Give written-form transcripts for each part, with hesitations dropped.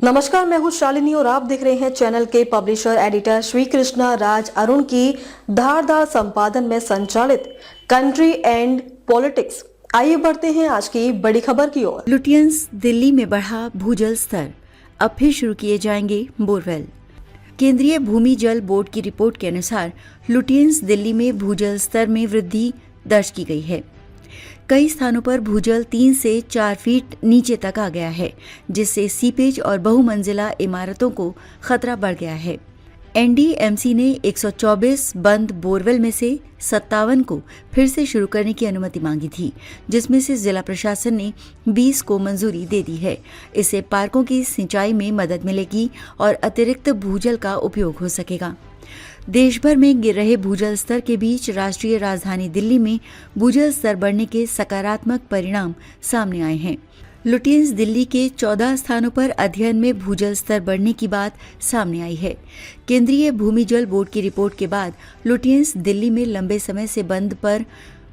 नमस्कार, मैं हूं शालिनी और आप देख रहे हैं चैनल के पब्लिशर एडिटर श्री कृष्णा राज अरुण की धारदार संपादन में संचालित कंट्री एंड पॉलिटिक्स। आइए बढ़ते हैं आज की बड़ी खबर की ओर। लुटियंस दिल्ली में बढ़ा भूजल स्तर, अब फिर शुरू किए जाएंगे बोरवेल। केंद्रीय भूमि जल बोर्ड की रिपोर्ट के अनुसार लुटियंस दिल्ली में भूजल स्तर में वृद्धि दर्ज की गई है। कई स्थानों पर भूजल 3 से 4 फीट नीचे तक आ गया है, जिससे सीपेज और बहुमंजिला इमारतों को खतरा बढ़ गया है। एनडीएमसी ने 124 बंद बोरवेल में से 57 को फिर से शुरू करने की अनुमति मांगी थी, जिसमें से जिला प्रशासन ने 20 को मंजूरी दे दी है। इससे पार्कों की सिंचाई में मदद मिलेगी और अतिरिक्त भूजल का उपयोग हो सकेगा। देश भर में गिर रहे भूजल स्तर के बीच राष्ट्रीय राजधानी दिल्ली में भूजल स्तर बढ़ने के सकारात्मक परिणाम सामने आए हैं। लुटियंस दिल्ली के 14 स्थानों पर अध्ययन में भूजल स्तर बढ़ने की बात सामने आई है। केंद्रीय भूमि जल बोर्ड की रिपोर्ट के बाद लुटियंस दिल्ली में लंबे समय से बंद पर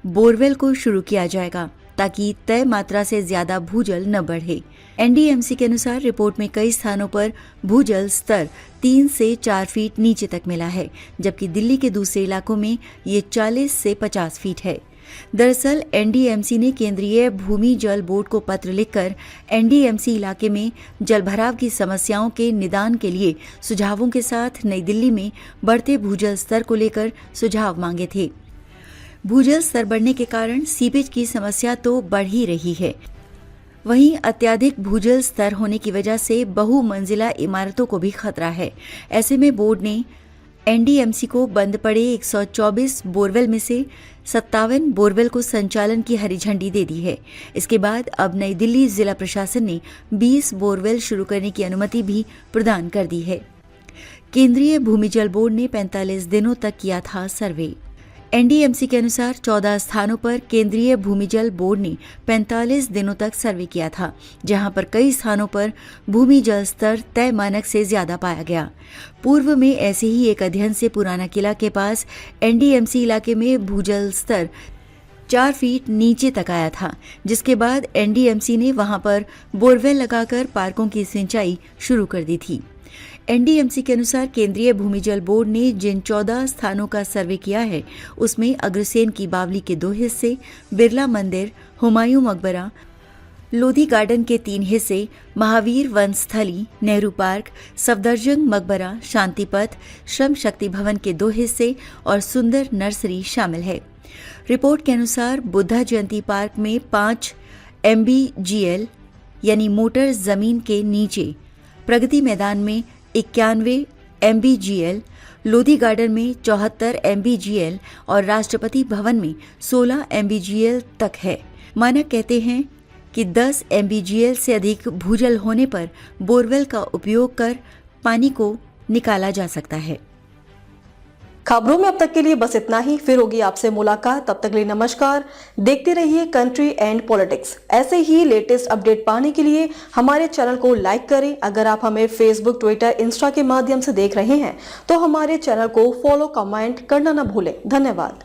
बोरवेल को शुरू किया जाएगा, ताकि तय मात्रा से ज्यादा भूजल न बढ़े। एनडीएमसी के अनुसार रिपोर्ट में कई स्थानों पर भूजल स्तर 3 से 4 फीट नीचे तक मिला है, जबकि दिल्ली के दूसरे इलाकों में ये 40 से 50 फीट है। दरअसल एनडीएमसी ने केंद्रीय भूमि जल बोर्ड को पत्र लिखकर एनडीएमसी इलाके में जलभराव की समस्याओं के निदान के लिए सुझावों के साथ नई दिल्ली में बढ़ते भूजल स्तर को लेकर सुझाव मांगे थे। भूजल स्तर बढ़ने के कारण सीपेज की समस्या तो बढ़ ही रही है, वहीं अत्यधिक भूजल स्तर होने की वजह से बहुमंजिला इमारतों को भी खतरा है। ऐसे में बोर्ड ने एनडीएमसी को बंद पड़े 124 बोरवेल में से 57 बोरवेल को संचालन की हरी झंडी दे दी है। इसके बाद अब नई दिल्ली जिला प्रशासन ने 20 बोरवेल शुरू करने की अनुमति भी प्रदान कर दी है। केंद्रीय भूमि जल बोर्ड ने 45 दिनों तक किया था सर्वे। एनडीएमसी के अनुसार 14 स्थानों पर केंद्रीय भूमि जल बोर्ड ने 45 दिनों तक सर्वे किया था, जहां पर कई स्थानों पर भूमि जल स्तर तय मानक से ज्यादा पाया गया। पूर्व में ऐसे ही एक अध्ययन से पुराना किला के पास एनडीएमसी इलाके में भूजल स्तर 4 फीट नीचे तक आया था, जिसके बाद एनडीएमसी ने वहां पर बोरवेल लगाकर पार्कों की सिंचाई शुरू कर दी थी। एनडीएमसी के अनुसार केंद्रीय भूमि जल बोर्ड ने जिन 14 स्थानों का सर्वे किया है, उसमें अग्रसेन की बावली के 2 हिस्से, बिरला मंदिर, हुमायूं मकबरा, लोधी गार्डन के 3 हिस्से, महावीर वन स्थली, नेहरू पार्क, सफदरजंग मकबरा, शांति पथ, श्रम शक्ति भवन के 2 हिस्से और सुंदर नर्सरी शामिल है। रिपोर्ट के अनुसार बुद्धा जयंती पार्क में 5 MBGL यानी मोटर जमीन के नीचे, प्रगति मैदान में 91 MBGL, लोधी गार्डन में 74 MBGL और राष्ट्रपति भवन में 16 MBGL तक है। मानक कहते हैं कि 10 MBGL से अधिक भूजल होने पर बोरवेल का उपयोग कर पानी को निकाला जा सकता है। खबरों में अब तक के लिए बस इतना ही। फिर होगी आपसे मुलाकात, तब तक के लिए नमस्कार। देखते रहिए कंट्री एंड पॉलिटिक्स। ऐसे ही लेटेस्ट अपडेट पाने के लिए हमारे चैनल को लाइक करें। अगर आप हमें फेसबुक, ट्विटर, इंस्टा के माध्यम से देख रहे हैं तो हमारे चैनल को फॉलो, कमेंट करना न भूलें। धन्यवाद।